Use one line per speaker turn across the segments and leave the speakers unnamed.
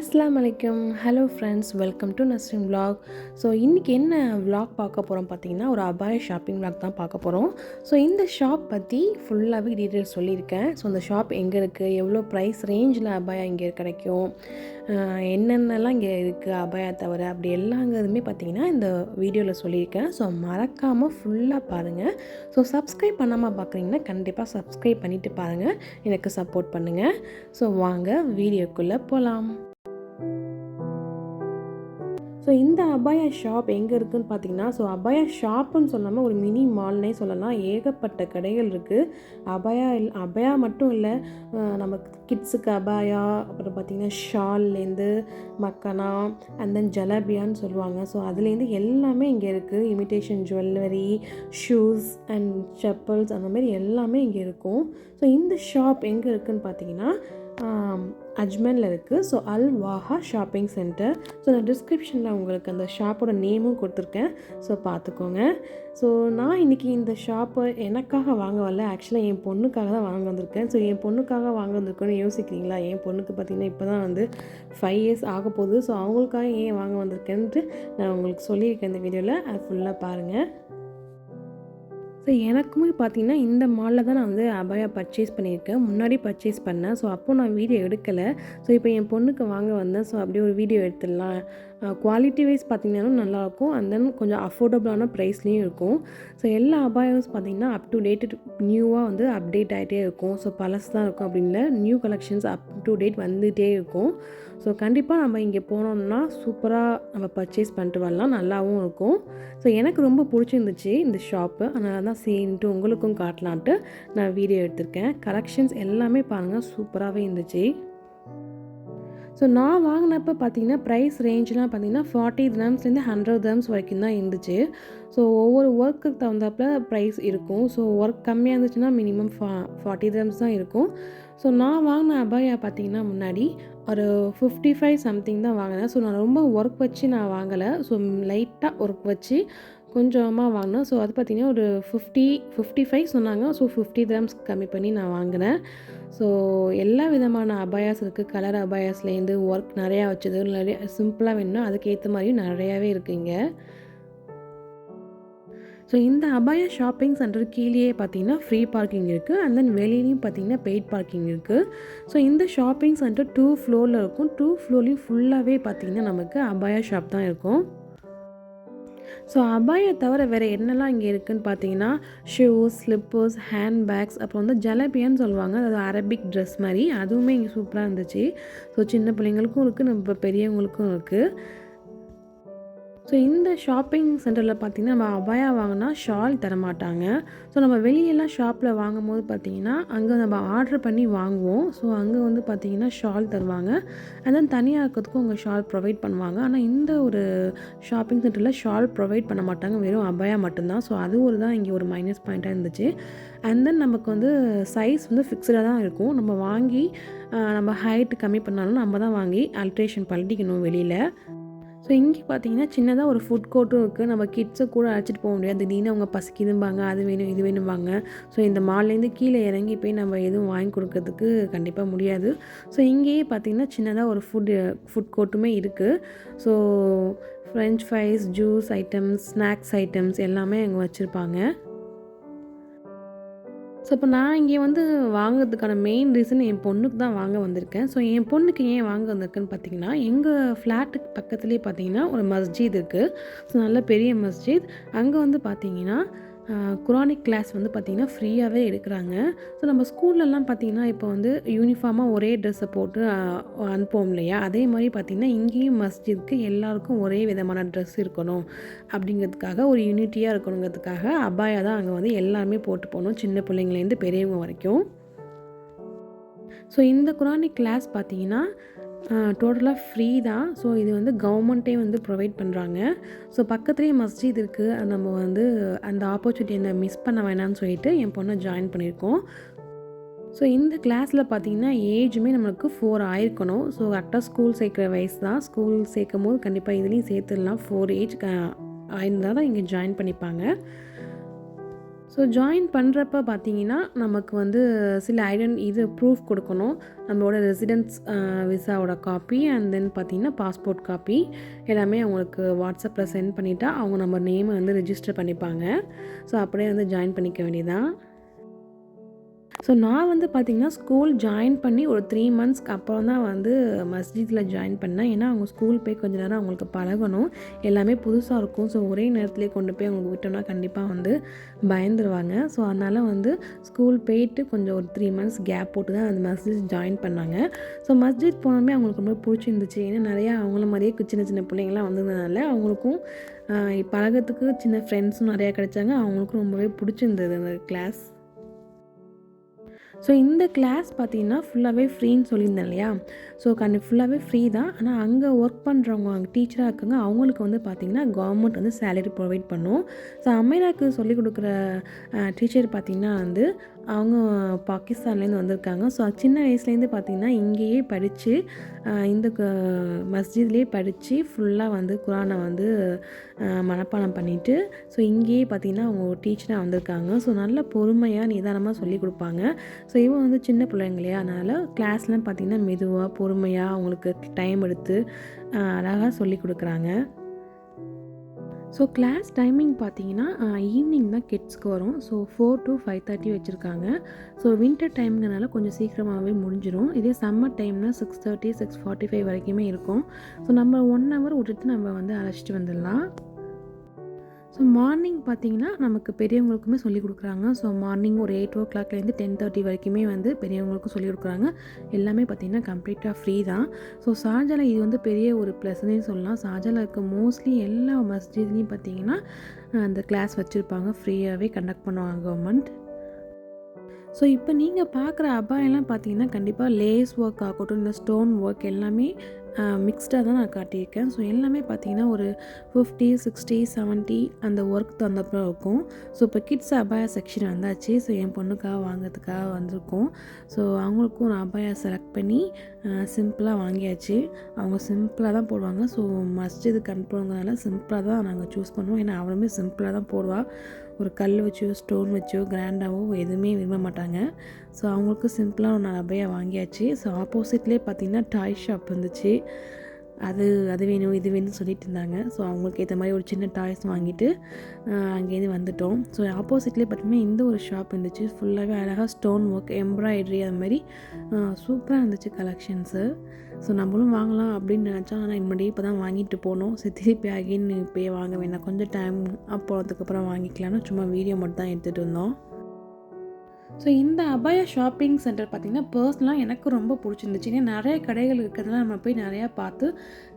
அஸ்ஸலாமு அலைக்கும். Hello friends, welcome to Nasrin vlog. So இன்றைக்கி என்ன vlog பார்க்க போகிறோம் பார்த்தீங்கன்னா, ஒரு அபாயா ஷாப்பிங் vlog தான் பார்க்க போகிறோம். ஸோ இந்த ஷாப் பற்றி ஃபுல்லாகவே டீட்டெயில்ஸ் சொல்லியிருக்கேன். ஸோ இந்த ஷாப் எங்கே இருக்குது, எவ்வளோ ப்ரைஸ் ரேஞ்சில் அபாயா இங்கே கிடைக்கும், என்னென்னலாம் இங்கே இருக்குது அபாயா தவிர, அப்படி எல்லாங்கிறதுமே பார்த்தீங்கன்னா இந்த வீடியோவில் சொல்லியிருக்கேன். ஸோ மறக்காமல் ஃபுல்லாக பாருங்கள். ஸோ சப்ஸ்கிரைப் பண்ணாமல் பார்க்குறீங்கன்னா கண்டிப்பாக சப்ஸ்கிரைப் பண்ணிவிட்டு பாருங்கள், எனக்கு சப்போர்ட் பண்ணுங்கள். ஸோ வாங்க வீடியோக்குள்ளே போகலாம். ஸோ இந்த அபாயா ஷாப் எங்கே இருக்குதுன்னு பார்த்தீங்கன்னா, ஸோ அபாயா ஷாப்புன்னு சொல்லாமல் ஒரு மினி மால்னே சொல்லலாம். ஏகப்பட்ட கடைகள் இருக்குது. அபாயா மட்டும் இல்லை, நமக்கு கிட்ஸுக்கு அபாயா, அப்புறம் பார்த்திங்கன்னா ஷால்லேருந்து மக்கனா அண்ட் தென் ஜலபியான்னு சொல்லுவாங்க. ஸோ அதுலேருந்து எல்லாமே இங்கே இருக்குது. Imitation jewellery, shoes and chappals, அந்த மாதிரி எல்லாமே இங்கே இருக்கும். ஸோ இந்த ஷாப் எங்கே இருக்குதுன்னு பார்த்தீங்கன்னா அஜ்மனில் இருக்குது. ஸோ அல் வாஹா ஷாப்பிங் சென்டர். ஸோ நான் டிஸ்கிரிப்ஷனில் உங்களுக்கு அந்த ஷாப்போட நேமும் கொடுத்துருக்கேன். ஸோ பார்த்துக்கோங்க. ஸோ நான் இன்றைக்கி இந்த ஷாப்பை எனக்காக வாங்க வரல, ஆக்சுவலாக என் பொண்ணுக்காக தான் வாங்க வந்திருக்கேன். ஸோ என் பொண்ணுக்காக வாங்க வந்திருக்கேன்னு யோசிக்கிறீங்களா? என் பொண்ணுக்கு பார்த்திங்கன்னா இப்போ தான் 5 இயர்ஸ் ஆக போகுது. ஸோ அவங்களுக்காக ஏன் வாங்க வந்திருக்கேன்ட்டு நான் உங்களுக்கு சொல்லியிருக்கேன் இந்த வீடியோவில். அது ஃபுல்லாக பாருங்கள். ஸோ எனக்குமே பார்த்திங்கன்னா இந்த மாலில் தான் நான் அபாயா பர்ச்சேஸ் பண்ணியிருக்கேன். முன்னாடி பர்ச்சேஸ் பண்ணேன். ஸோ அப்போது நான் வீடியோ எடுக்கலை. ஸோ இப்போ என் பொண்ணுக்கு வாங்க வந்தேன். ஸோ அப்படியே ஒரு வீடியோ எடுத்துடலாம். குவாலிட்டி வைஸ் பார்த்திங்கனாலும் நல்லாயிருக்கும், அண்ட் தென் கொஞ்சம் அஃபோர்டபுளான ப்ரைஸ்லேயும் இருக்கும். ஸோ எல்லா அபாயாஸ் பார்த்திங்கன்னா அப் டு டேட் நியூவாக அப்டேட் ஆகிட்டே இருக்கும். ஸோ பழசு தான் இருக்கும் அப்படின்னு இல்லை, new collections up to date வந்துகிட்டே இருக்கும். ஸோ கண்டிப்பாக நம்ம இங்கே போனோம்னா சூப்பராக நம்ம பர்ச்சேஸ் பண்ணிட்டு வரலாம், நல்லாவும் இருக்கும். ஸோ எனக்கு ரொம்ப பிடிச்சிருந்துச்சு இந்த ஷாப்பு, அதனால தான் சரின்ட்டு உங்களுக்கும் காட்டலான்ட்டு நான் வீடியோ எடுத்திருக்கேன். கலெக்ஷன்ஸ் எல்லாமே பாருங்கள், சூப்பராகவே இருந்துச்சு. ஸோ நான் வாங்கினப்போ பார்த்தீங்கன்னா ப்ரைஸ் ரேஞ்செலாம் பார்த்தீங்கன்னா 40 dirhamsலேருந்து 100 dirhams வரைக்கும் தான் இருந்துச்சு. ஸோ ஒவ்வொரு ஒர்க்குக்கு தகுந்தாப்பில் ப்ரைஸ் இருக்கும். ஸோ ஒர்க் கம்மியாக இருந்துச்சுன்னா மினிமம் 40 dirhams தான் இருக்கும். ஸோ நான் வாங்கின அபாயா பார்த்தீங்கன்னா முன்னாடி ஒரு 55 சம்திங் தான் வாங்கினேன். ஸோ நான் ரொம்ப ஒர்க் வச்சு நான் வாங்கலை. ஸோ லைட்டாக ஒர்க் வச்சு கொஞ்சமாக வாங்கினேன். ஸோ அது பார்த்திங்கன்னா ஒரு 55 சொன்னாங்க. ஸோ 50 dirhams கம்மி பண்ணி நான் வாங்கினேன். ஸோ எல்லா விதமான அபாயாஸ் இருக்குது. கலர் அபாயாஸ்லேருந்து ஒர்க் நிறையா வச்சது, நிறைய சிம்பிளாக வேணும்னா அதுக்கேற்ற மாதிரியும் நிறையாவே இருக்குங்க. ஸோ இந்த அபாயா ஷாப்பிங் சென்டர் கீழேயே பார்த்தீங்கன்னா ஃப்ரீ பார்க்கிங் இருக்குது, அண்ட் தென் வெளியிலையும் பார்த்தீங்கன்னா பெய்ட் பார்க்கிங் இருக்குது. ஸோ இந்த ஷாப்பிங் சென்டர் 2 ஃப்ளோரில் இருக்கும். 2 ஃப்ளோர்லேயும் ஃபுல்லாகவே பார்த்தீங்கன்னா நமக்கு அபாயா ஷாப் தான் இருக்கும். ஸோ அபாயா தவிர வேறு என்னெல்லாம் இங்கே இருக்குதுன்னு பார்த்தீங்கன்னா ஷூஸ், ஸ்லிப்பர்ஸ், ஹேண்ட் பேக்ஸ், அப்புறம் ஜலபியான்னு சொல்லுவாங்க, அது அரபிக் ட்ரெஸ் மாதிரி, அதுவுமே இங்கே சூப்பராக இருந்துச்சு. ஸோ சின்ன பிள்ளைங்களுக்கும் இருக்குது, நம்ம பெரியவங்களுக்கும் இருக்குது. ஸோ இந்த ஷாப்பிங் சென்டரில் பார்த்திங்கன்னா நம்ம அபாயா வாங்கினா ஷால் தரமாட்டாங்க. ஸோ நம்ம வெளியெல்லாம் ஷாப்பில் வாங்கும் போது பார்த்திங்கன்னா அங்கே நம்ம ஆர்டர் பண்ணி வாங்குவோம். ஸோ அங்கே பார்த்திங்கன்னா ஷால் தருவாங்க, அண்ட் தென் தனியாக இருக்கிறதுக்கும் அவங்க ஷால் ப்ரொவைட் பண்ணுவாங்க. ஆனால் இந்த ஒரு ஷாப்பிங் சென்டரில் ஷால் ப்ரொவைட் பண்ண மாட்டாங்க, வெறும் அபாயா மட்டும்தான். ஸோ அது தான் இங்கே ஒரு மைனஸ் பாயிண்ட்டாக இருந்துச்சு. அண்ட் தென் நமக்கு சைஸ் ஃபிக்ஸ்டாக தான் இருக்கும். நம்ம வாங்கி நம்ம ஹைட் கம்மி பண்ணாலும் நம்ம தான் வாங்கி ஆல்ட்ரேஷன் பண்ணிக்கணும் வெளியில். ஸோ இங்கே பார்த்தீங்கன்னா சின்னதாக ஒரு ஃபுட் கோர்ட்டும் இருக்குது. நம்ம கிட்ஸை கூட அழைச்சிட்டு போக முடியாது, திடீர்னு அவங்க பசிக்குதும்பாங்க, அது வேணும் இது வேணும்பாங்க. ஸோ இந்த மால்லேருந்து கீழே இறங்கி போய் நம்ம எதுவும் வாங்கி கொடுக்கறதுக்கு கண்டிப்பாக முடியாது. ஸோ இங்கேயே பார்த்திங்கன்னா சின்னதாக ஒரு ஃபுட் கோர்ட்டுமே இருக்குது. So French fries, juice items, snacks items எல்லாமே அங்கே வச்சுருப்பாங்க. ஸோ இப்போ நான் இங்கே வாங்குறதுக்கான மெயின் ரீசன் என் பொண்ணுக்கு தான் வாங்க வந்திருக்கேன். ஸோ என் பொண்ணுக்கு ஏன் வாங்க வந்திருக்குன்னு பார்த்தீங்கன்னா, எங்கள் ஃப்ளாட்டுக்கு பக்கத்துலேயே பார்த்தீங்கன்னா ஒரு மஸ்ஜித் இருக்குது. ஸோ நல்ல பெரிய மஸ்ஜித். அங்கே பார்த்தீங்கன்னா குரானிக் கிளாஸ் பார்த்திங்கன்னா ஃப்ரீயாகவே எடுக்கிறாங்க. ஸோ நம்ம ஸ்கூல்லலாம் பார்த்திங்கன்னா இப்போ யூனிஃபார்மாக ஒரே ட்ரெஸ்ஸை போட்டு அனுப்புவோம் இல்லையா, அதே மாதிரி பார்த்திங்கன்னா இங்கேயும் மஸ்ஜிதுக்கு எல்லாருக்கும் ஒரே விதமான ட்ரெஸ் இருக்கணும் அப்படிங்கிறதுக்காக, ஒரு யூனிட்டியாக இருக்கணுங்கிறதுக்காக அபாயா தான் அங்கே எல்லாருமே போட்டு போகணும், சின்ன பிள்ளைங்கலேருந்து பெரியவங்க வரைக்கும். ஸோ இந்த குரானிக் கிளாஸ் பார்த்திங்கன்னா டோட்டலாக ஃப்ரீ தான். ஸோ இது கவர்மெண்ட்டே ப்ரொவைட் பண்ணுறாங்க. ஸோ பக்கத்துலேயே மஸ்ஜித் இருக்குது. நம்ம அந்த ஆப்பர்ச்சுனிட்டியை மிஸ் பண்ண வேணாம்னு சொல்லிட்டு என் பொண்ணை ஜாயின் பண்ணியிருக்கோம். ஸோ இந்த கிளாஸில் பார்த்திங்கன்னா ஏஜுமே நம்மளுக்கு 4 ஆயிருக்கணும். ஸோ கரெக்டாக ஸ்கூல் சேர்க்குற வயசு தான். ஸ்கூல் சேர்க்கும் போது கண்டிப்பாக இதுலேயும் சேர்த்துடலாம். 4 ஏஜ் ஆயிருந்தால் தான் இங்கே ஜாயின் பண்ணிப்பாங்க. ஸோ ஜாயின் பண்ணுறப்ப பார்த்தீங்கன்னா, நமக்கு வந்து சில இது ப்ரூஃப் கொடுக்கணும். நம்மளோட ரெசிடென்ஸ் விசாவோட காப்பி அண்ட் தென் பார்த்தீங்கன்னா, பாஸ்போர்ட் காப்பி எல்லாமே அவங்களுக்கு வாட்ஸ்அப்பில் சென்ட் பண்ணிட்டா, அவங்க நம்ம நேமை வந்து ரெஜிஸ்டர் பண்ணிப்பாங்க. ஸோ அப்படியே வந்து ஜாயின் பண்ணிக்க வேண்டியதுதான். ஸோ நான் வந்து பார்த்திங்கன்னா ஸ்கூல் ஜாயின் பண்ணி ஒரு 3 மந்த்ஸ்க்கு அப்புறம் தான் வந்து மஸ்ஜிதில் ஜாயின் பண்ணேன். ஏன்னா அவங்க ஸ்கூல் போய் கொஞ்சம் நேரம் அவங்களுக்கு பழகணும். எல்லாமே புதுசாக இருக்கும். ஸோ ஒரே நேரத்துலேயே கொண்டு போய் அவங்களுக்கு விட்டோம்னா கண்டிப்பாக வந்து பயந்துருவாங்க. ஸோ அதனால் வந்து ஸ்கூல் போயிட்டு கொஞ்சம் ஒரு 3 மந்த்ஸ் கேப் போட்டு தான் அந்த மஸ்ஜித் ஜாயின் பண்ணாங்க. ஸோ மஸ்ஜித் போனோமே அவங்களுக்கு ரொம்ப பிடிச்சிருந்துச்சு. ஏன்னா நிறையா அவங்கள மாதிரியே சின்ன சின்ன பிள்ளைங்களாம் வந்ததுனால அவங்களுக்கும் பழகத்துக்கு சின்ன ஃப்ரெண்ட்ஸும் நிறையா கிடைச்சாங்க. அவங்களுக்கும் ரொம்பவே பிடிச்சிருந்தது அந்த கிளாஸ். ஸோ இந்த கிளாஸ் பார்த்திங்கன்னா ஃபுல்லாகவே ஃப்ரீன்னு சொல்லியிருந்தேன் இல்லையா? ஸோ ஃபுல்லாகவே ஃப்ரீ தான். ஆனால் அங்கே ஒர்க் பண்ணுறவங்க அங்கே டீச்சராக இருக்காங்க, அவங்களுக்கு வந்து பார்த்திங்கன்னா கவர்மெண்ட் வந்து சேலரி ப்ரொவைட் பண்ணும். ஸோ அமீராக்கு சொல்லிக் கொடுக்குற டீச்சர் பார்த்திங்கன்னா வந்து அவங்க பாகிஸ்தான்லேருந்து வந்திருக்காங்க. ஸோ சின்ன வயசுலேருந்து பார்த்திங்கன்னா இங்கேயே படித்து இந்த மஸ்ஜித்லேயே படித்து ஃபுல்லாக வந்து குரானை வந்து மனப்பாடம் பண்ணிவிட்டு ஸோ இங்கேயே பார்த்திங்கன்னா அவங்க ஒரு டீச்சராக வந்திருக்காங்க. ஸோ நல்ல பொறுமையாக நிதானமாக சொல்லிக் கொடுப்பாங்க. ஸோ இவன் வந்து சின்ன பிள்ளைங்களையா, அதனால் கிளாஸ்லாம் பார்த்திங்கன்னா மெதுவாக பொறுமையாக அவங்களுக்கு டைம் எடுத்து அழகாக சொல்லிக் கொடுக்குறாங்க. ஸோ கிளாஸ் டைமிங் பார்த்தீங்கன்னா ஈவினிங் தான் கிட்ஸ்க்கு வரும். ஸோ 4 to 5:30 வச்சுருக்காங்க. ஸோ வின்டர் டைம்ங்கிறனால கொஞ்சம் சீக்கிரமாகவே முடிஞ்சிடும். இதே சம்மர் டைம்னா 6:30 6:45 வரைக்குமே இருக்கும். ஸோ நம்ம 1 hour விட்டுட்டு நம்ம வந்து அழைச்சிட்டு வந்துடலாம். ஸோ மார்னிங் பார்த்திங்கன்னா நமக்கு பெரியவங்களுக்குமே சொல்லிக் கொடுக்குறாங்க. ஸோ மார்னிங் ஒரு 8 o'clock 10:30 வரைக்குமே வந்து பெரியவங்களுக்கும் சொல்லிக் கொடுக்குறாங்க. எல்லாமே பார்த்திங்கன்னா கம்ப்ளீட்டாக ஃப்ரீ தான். ஸோ ஷார்ஜாவில் இது வந்து பெரிய ஒரு ப்ளஸ்னே சொல்லலாம். ஷார்ஜாவில் இருக்க மோஸ்ட்லி எல்லா மஸ்ஜித்லேயும் பார்த்திங்கன்னா அந்த கிளாஸ் வச்சுருப்பாங்க, ஃப்ரீயாகவே கண்டக்ட் பண்ணுவாங்க கவர்மெண்ட். ஸோ இப்போ நீங்கள் பார்க்குற அபாயெல்லாம் பார்த்தீங்கன்னா கண்டிப்பாக லேஸ் ஒர்க் ஆகட்டும், இந்த ஸ்டோன் ஒர்க் எல்லாமே மிக்ஸ்டாக தான் நான் காட்டியிருக்கேன். ஸோ எல்லாமே பார்த்தீங்கன்னா ஒரு 50, 60, 70 அந்த ஒர்க் தகுந்தப்போ இருக்கும். ஸோ இப்போ கிட்ஸ் அபாயா செக்ஷன் வந்தாச்சு. ஸோ என் பொண்ணுக்காக வாங்கிறதுக்காக வந்திருக்கோம். ஸோ அவங்களுக்கும் ஒரு அபாயா செலக்ட் பண்ணி சிம்பிளாக வாங்கியாச்சு. அவங்க சிம்பிளாக தான் போடுவாங்க. ஸோ மஸ்ஜிதுக்கு அனுப்புறவங்கனால சிம்பிளாக தான் நாங்கள் சூஸ் பண்ணுவோம். ஏன்னா அவளுமே சிம்பிளாக தான் போடுவாள். ஒரு கல் வச்சோ ஸ்டோன் வச்சோ கிராண்டாவோ எதுவுமே விரும்ப மாட்டாங்க. ஸோ அவங்களுக்கு சிம்பிளாக ஒரு அபயா வாங்கியாச்சு. ஸோ ஆப்போசிட்லேயே பார்த்திங்கன்னா டாய் ஷாப் இருந்துச்சு. அது வேணும் இது வேணும்னு சொல்லிட்டு இருந்தாங்க. ஸோ அவங்களுக்கு ஏற்ற மாதிரி ஒரு சின்ன டாய்ஸ் வாங்கிட்டு அங்கேருந்து வந்துட்டோம். ஸோ ஆப்போசிட்லேயே பார்த்திங்கன்னா இந்த ஒரு ஷாப் இருந்துச்சு. ஃபுல்லாகவே அழகாக ஸ்டோன் ஒர்க், எம்ப்ராய்டரி அது மாதிரி சூப்பராக இருந்துச்சு கலெக்ஷன்ஸு. ஸோ நம்மளும் வாங்கலாம் அப்படின்னு நினச்சோம். ஆனால் முன்னாடியே இப்போ தான் வாங்கிட்டு போனோம். சரி திருப்பி அகைன் இப்போயே வாங்க வேண்டாம், கொஞ்சம் டைம் போனதுக்கப்புறம் வாங்கிக்கலாம்னு சும்மா வீடியோ மட்டும் தான் எடுத்துகிட்டு இருந்தோம். ஸோ இந்த அபாயா ஷாப்பிங் சென்டர் பார்த்திங்கன்னா பர்சனலாக எனக்கு ரொம்ப பிடிச்சிருந்துச்சு. ஏன்னா நிறைய கடைகள் இருக்கிறதுனால நம்ம போய் நிறையா பார்த்து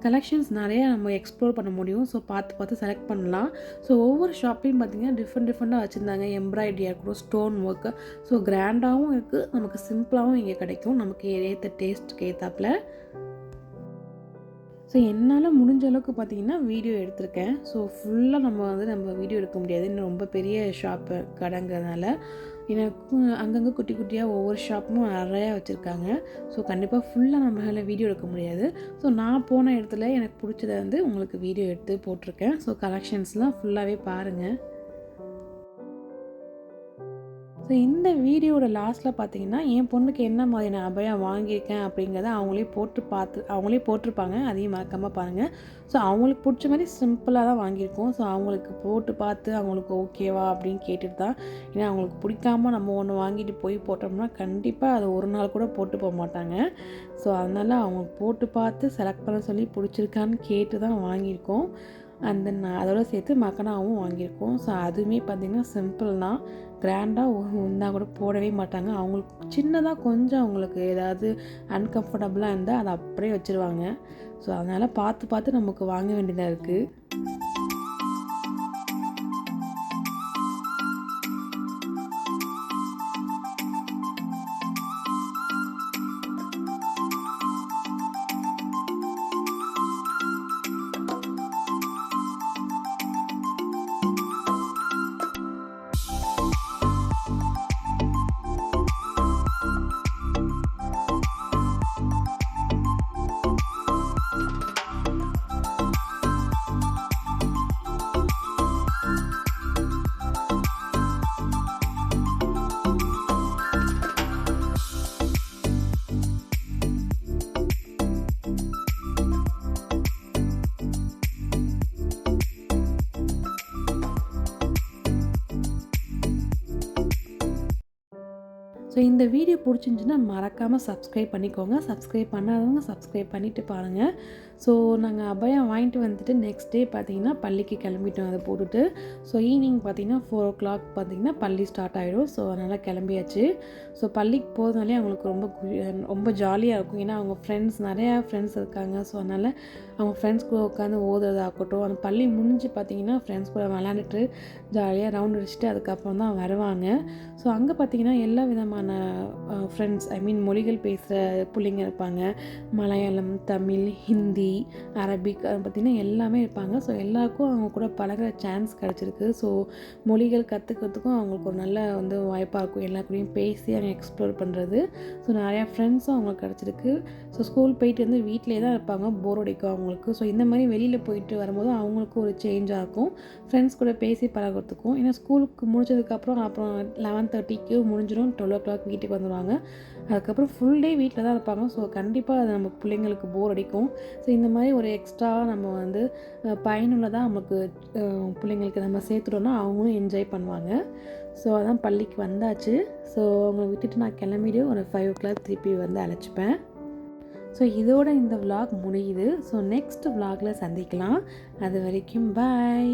கலெக்ஷன்ஸ் நிறையா நம்ம எக்ஸ்ப்ளோர் பண்ண முடியும். ஸோ பார்த்து செலக்ட் பண்ணலாம். ஸோ ஒவ்வொரு ஷாப்பையும் பார்த்திங்கன்னா டிஃப்ரெண்ட்டாக வச்சுருந்தாங்க. எம்ப்ராய்டரியாக இருக்கட்டும், ஸ்டோன் ஒர்க்கு, ஸோ கிராண்டாகவும் இருக்குது, நமக்கு சிம்பிளாகவும் இங்கே கிடைக்கும், நமக்கு ஏற்ற டேஸ்ட்டுக்கு ஏற்றாப்புல. ஸோ என்னால் முடிஞ்ச அளவுக்கு பார்த்திங்கன்னா வீடியோ எடுத்திருக்கேன். ஸோ ஃபுல்லாக நம்ம வீடியோ எடுக்க முடியாது, இன்னும் ரொம்ப பெரிய ஷாப்பு கடைங்கிறதுனால. எனக்கும் அங்கங்கே குட்டி குட்டியாக ஒவ்வொரு ஷாப்பும் நிறையா வச்சுருக்காங்க. ஸோ கண்டிப்பாக ஃபுல்லாக நம்மளால் வீடியோ எடுக்க முடியாது. ஸோ நான் போன இடத்துல எனக்கு பிடிச்சதை வந்து உங்களுக்கு வீடியோ எடுத்து போட்டிருக்கேன். ஸோ கலெக்ஷன்ஸ்லாம் ஃபுல்லாகவே பாருங்கள். ஸோ இந்த வீடியோட லாஸ்ட்டில் பார்த்தீங்கன்னா என் பொண்ணுக்கு என்ன மாதிரியான அபயா வாங்கியிருக்கேன் அப்படிங்கிறத அவங்களே போட்டிருப்பாங்க. அதையும் மறக்காமல் பாருங்கள். ஸோ அவங்களுக்கு பிடிச்ச மாதிரி சிம்பிளாக தான் வாங்கியிருக்கோம். ஸோ அவங்களுக்கு போட்டு பார்த்து அவங்களுக்கு ஓகேவா அப்படின்னு கேட்டுட்டு தான். ஏன்னா அவங்களுக்கு பிடிக்காமல் நம்ம ஒன்று வாங்கிட்டு போய் போட்டோம்னா கண்டிப்பாக அதை ஒரு நாள் கூட போட்டு போக மாட்டாங்க. ஸோ அதனால் அவங்க போட்டு பார்த்து செலக்ட் பண்ண சொல்லி பிடிச்சிருக்கான்னு கேட்டு தான் வாங்கியிருக்கோம். அண்ட் தென் அதோட சேர்த்து மக்கனாவும் வாங்கியிருக்கோம். ஸோ அதுவுமே பார்த்திங்கன்னா சிம்பிள் தான், கிராண்டாக இருந்தால் கூட போடவே மாட்டாங்க. அவங்களுக்கு சின்னதாக கொஞ்சம் அவங்களுக்கு ஏதாவது அன்கம்ஃபர்டபுளாக இருந்தால் அதை அப்படியே வச்சுருவாங்க. ஸோ அதனால் பார்த்து நமக்கு வாங்க வேண்டியதாக இருக்குது. ஸோ இந்த வீடியோ பிடிச்சிருந்துச்சின்னா மறக்காமல் சப்ஸ்கிரைப் பண்ணிக்கோங்க. சப்ஸ்கிரைப் பண்ணாதவங்க சப்ஸ்கிரைப் பண்ணிவிட்டு பாருங்கள். ஸோ நாங்கள் அபயா வாங்கிட்டு வந்துட்டு நெக்ஸ்ட் டே பார்த்திங்கன்னா பள்ளிக்கு கிளம்பிட்டோம் அதை போட்டுட்டு. ஸோ ஈவினிங் பார்த்திங்கன்னா 4 o'clock பார்த்திங்கன்னா பள்ளி ஸ்டார்ட் ஆகிடும். ஸோ அதனால் கிளம்பியாச்சு. ஸோ பள்ளிக்கு போகிறதுனாலே அவங்களுக்கு ரொம்ப ஜாலியாக இருக்கும். ஏன்னா அவங்க நிறையா ஃப்ரெண்ட்ஸ் இருக்காங்க. ஸோ அதனால் அவங்க ஃப்ரெண்ட்ஸ் கூட உட்காந்து ஓதுறதாகட்டும், அந்த பள்ளி முடிஞ்சு பார்த்திங்கன்னா ஃப்ரெண்ட்ஸ் கூட விளையாண்டுட்டு ஜாலியாக ரவுண்ட் அடிச்சுட்டு அதுக்கப்புறம் தான் வருவாங்க. ஸோ அங்கே பார்த்திங்கன்னா எல்லா விதமான ஃப்ரெண்ட்ஸ் மொழிகள் பேசுகிற பிள்ளைங்க இருப்பாங்க. மலையாளம், தமிழ், ஹிந்தி, அரபிக் பார்த்திங்கன்னா எல்லாமே இருப்பாங்க. ஸோ எல்லாருக்கும் அவங்க கூட பழகிற சான்ஸ் கிடச்சிருக்கு. ஸோ மொழிகள் கற்றுக்கிறதுக்கும் அவங்களுக்கு ஒரு நல்ல வாய்ப்பாக இருக்கும். எல்லா கூடயும் பேசி அவங்க எக்ஸ்ப்ளோர் பண்ணுறது. ஸோ நிறையா ஃப்ரெண்ட்ஸும் அவங்களுக்கு கிடச்சிருக்கு. ஸோ ஸ்கூல் போயிட்டு வீட்டிலே தான் இருப்பாங்க, போர் அடிக்கும் அவங்களுக்கு. ஸோ இந்த மாதிரி வெளியில் போயிட்டு வரும்போது அவங்களுக்கும் ஒரு சேஞ்சாக இருக்கும், ஃப்ரெண்ட்ஸ் கூட பேசி பழகிறதுக்கும். ஏன்னா ஸ்கூலுக்கு முடிச்சதுக்கப்புறம் 11:30க்கு முடிஞ்சிடும், 12 o'clock வீட்டுக்கு வந்துடுவாங்க. அதுக்கப்புறம் ஃபுல் டே வீட்டில் தான் இருப்பாங்க. ஸோ கண்டிப்பாக அது நம்ம பிள்ளைங்களுக்கு போர் அடிக்கும். ஸோ இந்த மாதிரி ஒரு எக்ஸ்ட்ரா நம்ம பயனுள்ளதாக நமக்கு பிள்ளைங்களுக்கு நம்ம சேர்த்துட்டோன்னா அவங்களும் என்ஜாய் பண்ணுவாங்க. ஸோ அதான் பள்ளிக்கு வந்தாச்சு. ஸோ அவங்கள விட்டுட்டு நான் கிளம்பிட்டு ஒரு 5 o'clock திருப்பி அழைச்சிப்பேன். ஸோ இதோட இந்த vlog முடியுது. ஸோ நெக்ஸ்ட் vlogல சந்திக்கலாம். அது வரைக்கும் பாய்.